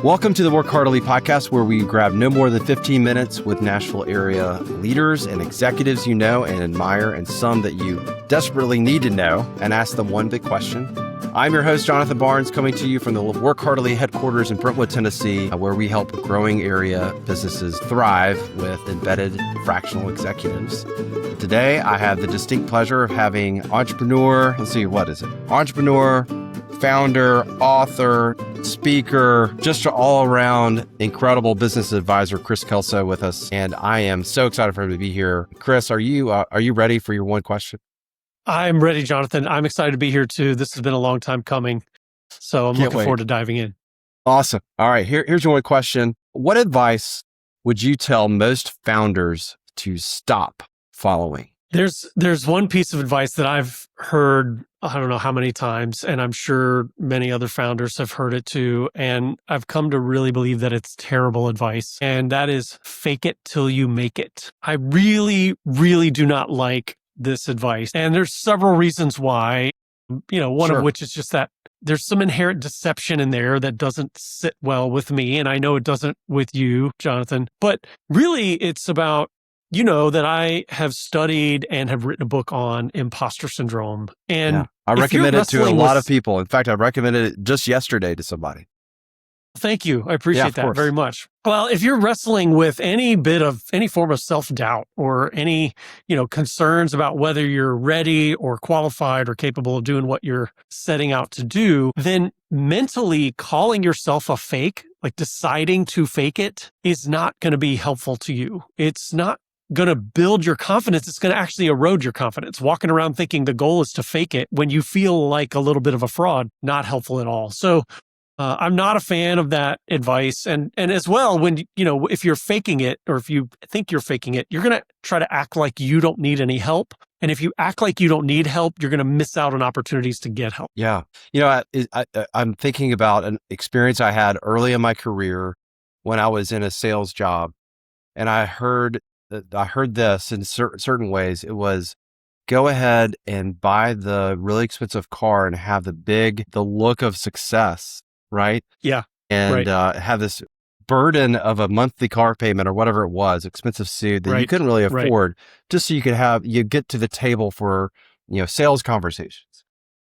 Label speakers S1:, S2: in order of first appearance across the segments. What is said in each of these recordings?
S1: Welcome to the Work Heartily podcast, where we grab no more than 15 minutes with Nashville area leaders and executives you know and admire, and some that you desperately need to know, and ask them one big question. I'm your host, Jonathan Barnes, coming to you from the Work Heartily headquarters in Brentwood, Tennessee, where we help growing area businesses thrive with embedded fractional executives. Today, I have the distinct pleasure of having entrepreneur, founder, author, speaker, just an all-around incredible business advisor, Kris Kelso, with us. And I am so excited for him to be here. Kris, are you ready for your one question?
S2: I'm ready, Jonathan. I'm excited to be here too. This has been a long time coming. So I'm looking forward to diving in.
S1: Awesome. All right, here's your one question. What advice would you tell most founders to stop following?
S2: There's one piece of advice that I've heard, I don't know how many times, and I'm sure many other founders have heard it too. And I've come to really believe that it's terrible advice. And that is fake it till you make it. I really, really do not like this advice. And there's several reasons why, one of which is just that there's some inherent deception in there that doesn't sit well with me. And I know it doesn't with you, Jonathan, but really it's about that I have studied and have written a book on imposter syndrome. And
S1: I recommend it to a lot of people. In fact, I recommended it just yesterday to somebody.
S2: Thank you. I appreciate that very much. Well, if you're wrestling with any form of self-doubt or any, concerns about whether you're ready or qualified or capable of doing what you're setting out to do, then mentally calling yourself a fake, like deciding to fake it, is not going to be helpful to you. It's not going to build your confidence. It's going to actually erode your confidence. Walking around thinking the goal is to fake it when you feel like a little bit of a fraud, not helpful at all. So I'm not a fan of that advice. And as well, when, if you're faking it, or if you think you're faking it, you're going to try to act like you don't need any help. And if you act like you don't need help, you're going to miss out on opportunities to get help.
S1: Yeah. I'm thinking about an experience I had early in my career when I was in a sales job. And I heard this in certain ways. It was, go ahead and buy the really expensive car and have the look of success, right?
S2: Yeah.
S1: And have this burden of a monthly car payment or whatever it was, expensive suit that you couldn't really afford, just so you get to the table for, sales conversations.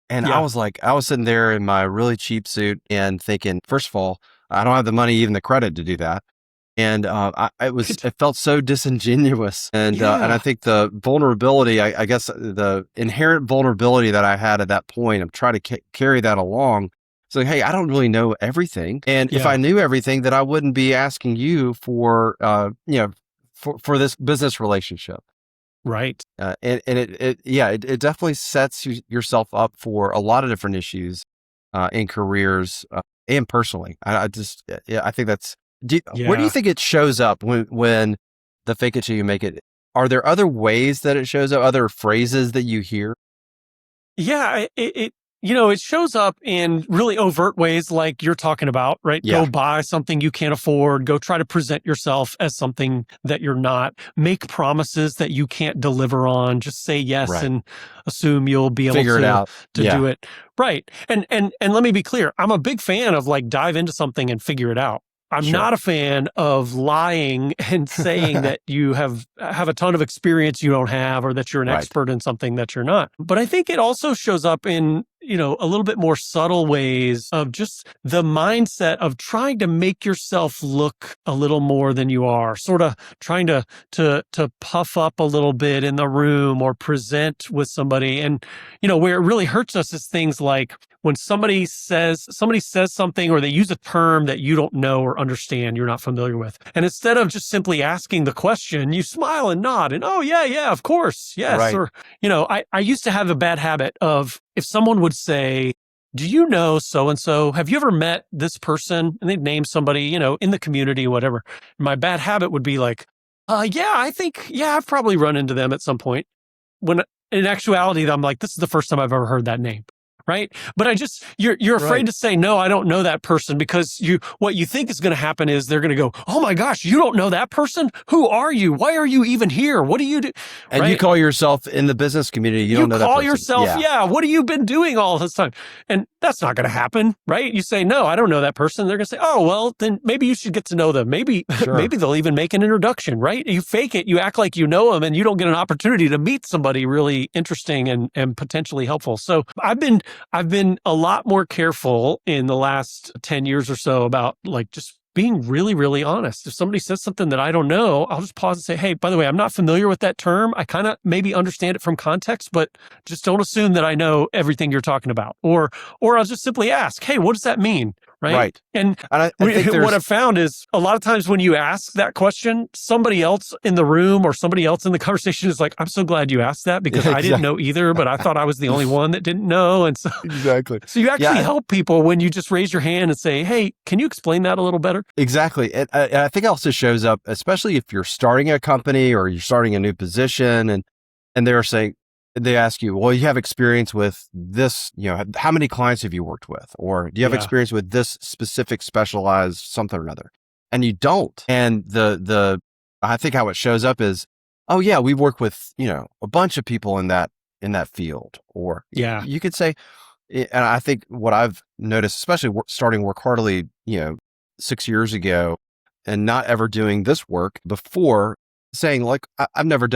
S1: And I was sitting there in my really cheap suit and thinking, first of all, I don't have the money, even the credit to do that. And it felt so disingenuous. And I think the vulnerability, I guess the inherent vulnerability that I had at that point, I'm trying to carry that along. So, hey, I don't really know everything. And if I knew everything, then I wouldn't be asking you for for this business relationship.
S2: Right.
S1: And it definitely sets yourself up for a lot of different issues in careers and personally. I think that's, where do you think it shows up when the fake it till you make it? Are there other ways that it shows up, other phrases that you hear?
S2: Yeah, it shows up in really overt ways like you're talking about, right?
S1: Yeah.
S2: Go buy something you can't afford. Go try to present yourself as something that you're not. Make promises that you can't deliver on. Just say yes and assume you'll be able to do it. Right. And let me be clear. I'm a big fan of dive into something and figure it out. I'm not a fan of lying and saying that you have a ton of experience you don't have, or that you're an expert in something that you're not. But I think it also shows up in, a little bit more subtle ways of just the mindset of trying to make yourself look a little more than you are, sort of trying to puff up a little bit in the room or present with somebody. And, where it really hurts us is things like when somebody says something, or they use a term that you don't know or understand, you're not familiar with. And instead of just simply asking the question, you smile and nod and, oh, yeah, of course. Yes.
S1: Right.
S2: Or, I used to have a bad habit of, if someone would say, do you know so-and-so? Have you ever met this person? And they'd name somebody, in the community, whatever. My bad habit would be like, I've probably run into them at some point. When in actuality, I'm like, this is the first time I've ever heard that name. Right. But you're afraid to say, no, I don't know that person, because what you think is going to happen is they're going to go, oh my gosh, you don't know that person? Who are you? Why are you even here? What do you do?
S1: And you call yourself in the business community, you don't know that person.
S2: You call yourself, what have you been doing all this time? And that's not going to happen, right? You say, no, I don't know that person. They're going to say, oh, well, then maybe you should get to know them. Maybe they'll even make an introduction, right? You fake it. You act like you know them, and you don't get an opportunity to meet somebody really interesting and potentially helpful. So I've been a lot more careful in the last 10 years or so about like just being really, really honest. If somebody says something that I don't know, I'll just pause and say, hey, by the way, I'm not familiar with that term. I kind of maybe understand it from context, but just don't assume that I know everything you're talking about. Or I'll just simply ask, hey, what does that mean? Right. And
S1: I think
S2: what I've found is a lot of times when you ask that question, somebody else in the room or somebody else in the conversation is like, I'm so glad you asked that, because I didn't know either, but I thought I was the only one that didn't know. And so, so you actually help people when you just raise your hand and say, hey, can you explain that a little better?
S1: Exactly. And I think it also shows up, especially if you're starting a company or you're starting a new position, and they're saying, they ask you, well, you have experience with this, how many clients have you worked with? Or do you have experience with this specific specialized something or another? And you don't. And I think how it shows up is, oh yeah, we've worked with, a bunch of people in that field. Or you could say, and I think what I've noticed, especially starting Work Heartily, 6 years ago, and not ever doing this work before, saying like, I've never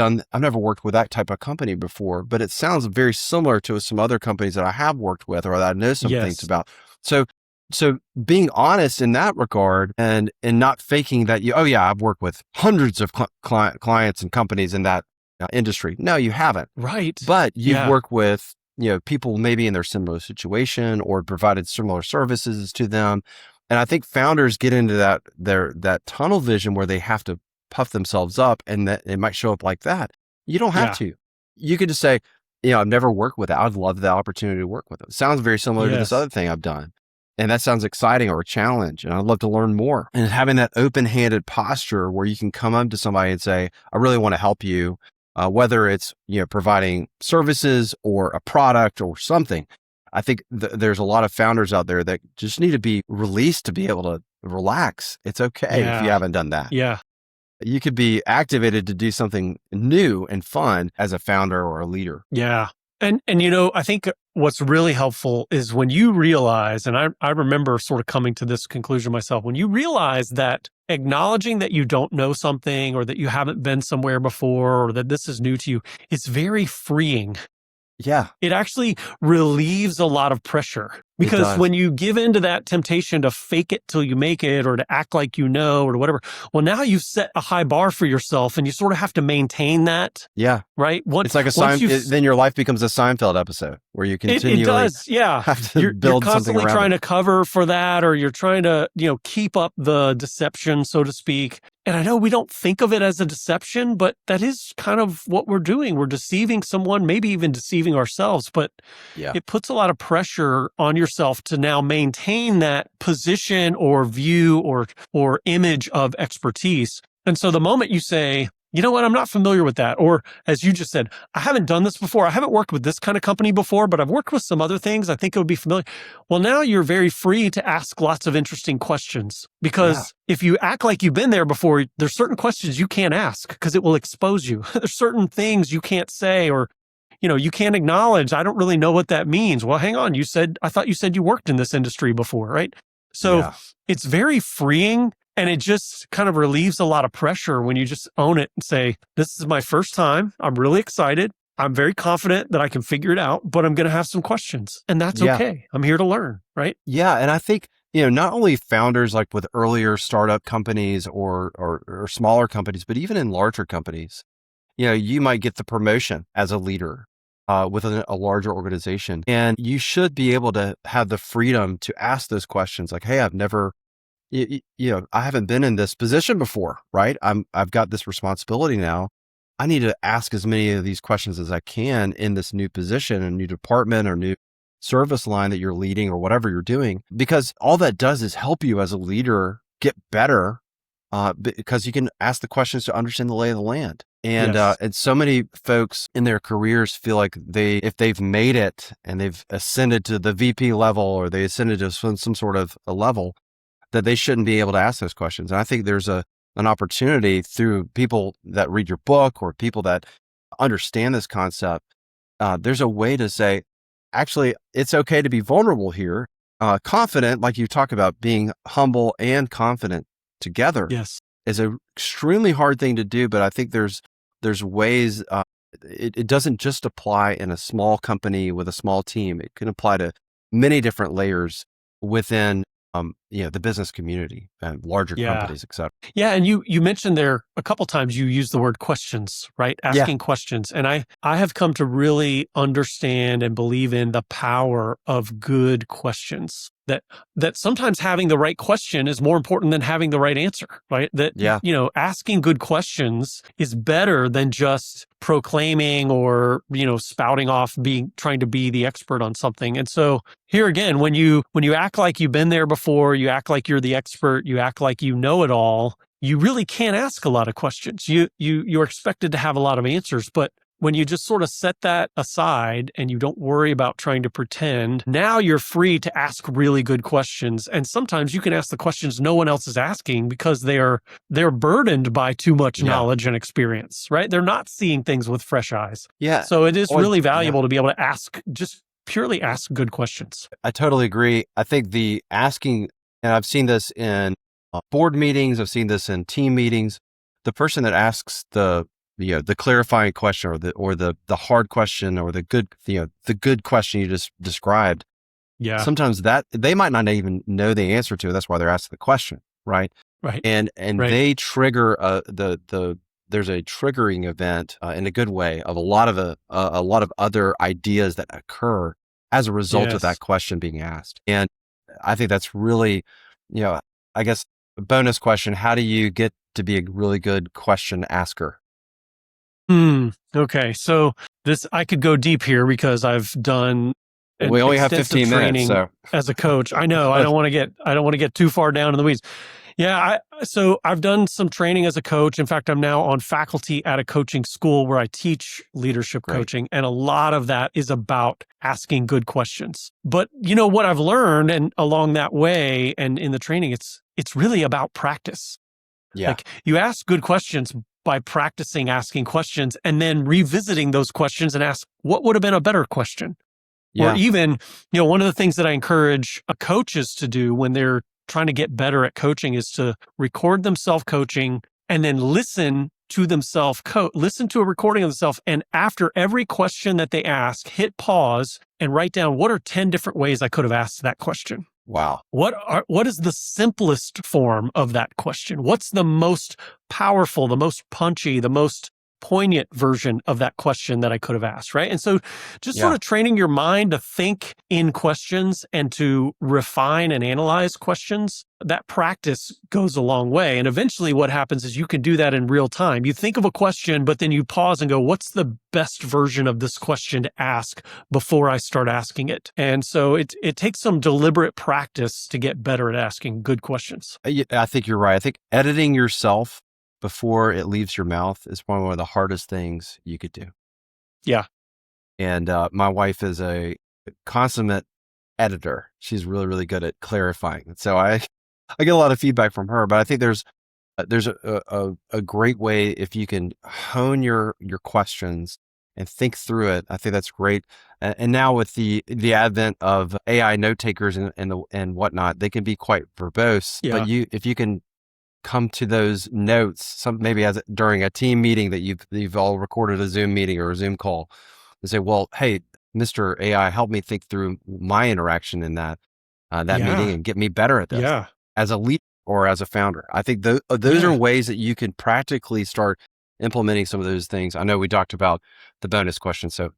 S1: worked with that type of company before, but it sounds very similar to some other companies that I have worked with or that I know some things about. So being honest in that regard and not faking that I've worked with hundreds of clients and companies in that industry. No, you haven't.
S2: Right.
S1: But you've worked with, people maybe in their similar situation or provided similar services to them. And I think founders get into that tunnel vision where they have to puff themselves up, and that it might show up like that. You don't have to. You could just say, I've never worked with it. I'd love the opportunity to work with it. Sounds very similar to this other thing I've done. And that sounds exciting or a challenge. And I'd love to learn more. And having that open-handed posture where you can come up to somebody and say, I really want to help you, whether it's, providing services or a product or something. I think there's a lot of founders out there that just need to be released to be able to relax. It's okay if you haven't done that.
S2: Yeah.
S1: You could be activated to do something new and fun as a founder or a leader.
S2: Yeah. And I think what's really helpful is when you realize, and I remember sort of coming to this conclusion myself, when you realize that acknowledging that you don't know something or that you haven't been somewhere before or that this is new to you, it's very freeing.
S1: Yeah.
S2: It actually relieves a lot of pressure, because when you give into that temptation to fake it till you make it or to act like you know or whatever, well, now you've set a high bar for yourself and you sort of have to maintain that.
S1: Yeah.
S2: Right?
S1: It's like then your life becomes a Seinfeld episode where you continually
S2: it does,
S1: have to build
S2: you're constantly trying to cover for that, or you're trying to, keep up the deception, so to speak. And I know we don't think of it as a deception, but that is kind of what we're doing. We're deceiving someone, maybe even deceiving ourselves, but it puts a lot of pressure on yourself to now maintain that position or view or image of expertise. And so the moment you say, you know what, I'm not familiar with that. Or as you just said, I haven't done this before. I haven't worked with this kind of company before, but I've worked with some other things. I think it would be familiar. Well, now you're very free to ask lots of interesting questions, because if you act like you've been there before, there's certain questions you can't ask because it will expose you. There's certain things you can't say, or you can't acknowledge. I don't really know what that means. Well, hang on. I thought you said you worked in this industry before, right? So it's very freeing. And it just kind of relieves a lot of pressure when you just own it and say, this is my first time. I'm really excited. I'm very confident that I can figure it out, but I'm going to have some questions, and that's okay. I'm here to learn, right?
S1: Yeah. And I think, not only founders like with earlier startup companies or smaller companies, but even in larger companies, you might get the promotion as a leader within a larger organization. And you should be able to have the freedom to ask those questions like, hey, I haven't been in this position before, right? I've got this responsibility now. I need to ask as many of these questions as I can in this new position, a new department or new service line that you're leading or whatever you're doing, because all that does is help you as a leader get better, because you can ask the questions to understand the lay of the land. And so many folks in their careers feel like if they've made it and they've ascended to the VP level or they ascended to some sort of a level, that they shouldn't be able to ask those questions. And I think there's an opportunity through people that read your book or people that understand this concept. There's a way to say, actually, it's okay to be vulnerable here, confident, like you talk about being humble and confident together.
S2: Yes.
S1: Is an extremely hard thing to do, but I think there's ways. It doesn't just apply in a small company with a small team. It can apply to many different layers within the business community and larger companies, et cetera.
S2: Yeah. And you mentioned there a couple times you used the word questions, right? Asking questions. And I have come to really understand and believe in the power of good questions. That sometimes having the right question is more important than having the right answer, right? Asking good questions is better than just proclaiming or, spouting off, trying to be the expert on something. And so here again, when you act like you've been there before, you act like you're the expert, you act like you know it all, you really can't ask a lot of questions. You're expected to have a lot of answers, but when you just sort of set that aside and you don't worry about trying to pretend, now you're free to ask really good questions. And sometimes you can ask the questions no one else is asking because they're burdened by too much knowledge and experience, right? They're not seeing things with fresh eyes.
S1: Yeah.
S2: So it is really valuable to be able to purely ask good questions.
S1: I totally agree. I think the asking, and I've seen this in board meetings, I've seen this in team meetings, the person that asks the clarifying question or the hard question or the good question you just described.
S2: Yeah.
S1: Sometimes that they might not even know the answer to it. That's why they're asking the question. Right.
S2: Right.
S1: And they trigger there's a triggering event in a good way of a lot of other ideas that occur as a result of that question being asked. And I think that's really, I guess a bonus question. How do you get to be a really good question asker?
S2: Okay. So I could go deep here because I've done
S1: we only have 15 minutes
S2: as a coach. I know I don't want to get too far down in the weeds. Yeah. So I've done some training as a coach. In fact, I'm now on faculty at a coaching school where I teach leadership coaching. And a lot of that is about asking good questions. But what I've learned and along that way and in the training, it's really about practice.
S1: Yeah.
S2: Like you ask good questions by practicing asking questions and then revisiting those questions and ask, what would have been a better question? Yeah. Or even, one of the things that I encourage coaches to do when they're trying to get better at coaching is to record themselves coaching and then listen to themselves listen to a recording of themselves. And after every question that they ask, hit pause and write down, what are 10 different ways I could have asked that question?
S1: Wow.
S2: What is the simplest form of that question? What's the most powerful, the most punchy, the most poignant version of that question that I could have asked, right? And so just sort of training your mind to think in questions and to refine and analyze questions, that practice goes a long way. And eventually what happens is you can do that in real time. You think of a question, but then you pause and go, what's the best version of this question to ask before I start asking it? And so it takes some deliberate practice to get better at asking good questions.
S1: I think you're right. I think editing yourself before it leaves your mouth is one of the hardest things you could do.
S2: Yeah.
S1: And my wife is a consummate editor. She's really, really good at clarifying. And so I get a lot of feedback from her, but I think there's a great way if you can hone your questions and think through it. I think that's great. And now with the advent of AI note takers and whatnot, they can be quite verbose. Yeah. But if you can come to those notes, maybe during a team meeting that you've all recorded a Zoom meeting or a Zoom call, and say, well, hey, Mr. AI, help me think through my interaction in that meeting and get me better at this as a leader or as a founder. I think those are ways that you can practically start implementing some of those things. I know we talked about the bonus question, so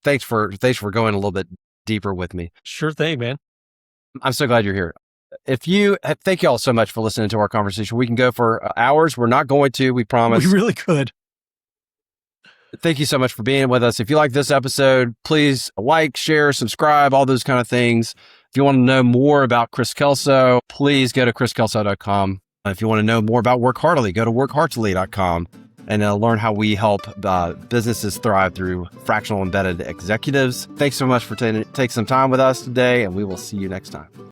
S1: thanks for going a little bit deeper with me.
S2: Sure thing, man.
S1: I'm so glad you're here. Thank you all so much for listening to our conversation. We can go for hours. We're not going to, we promise.
S2: We really could.
S1: Thank you so much for being with us. If you like this episode, please like, share, subscribe, all those kind of things. If you want to know more about Kris Kelso, please go to kriskelso.com. If you want to know more about Work Heartily, go to workheartily.com. and learn how we help businesses thrive through fractional embedded executives. Thanks so much for taking some time with us today, and we will see you next time.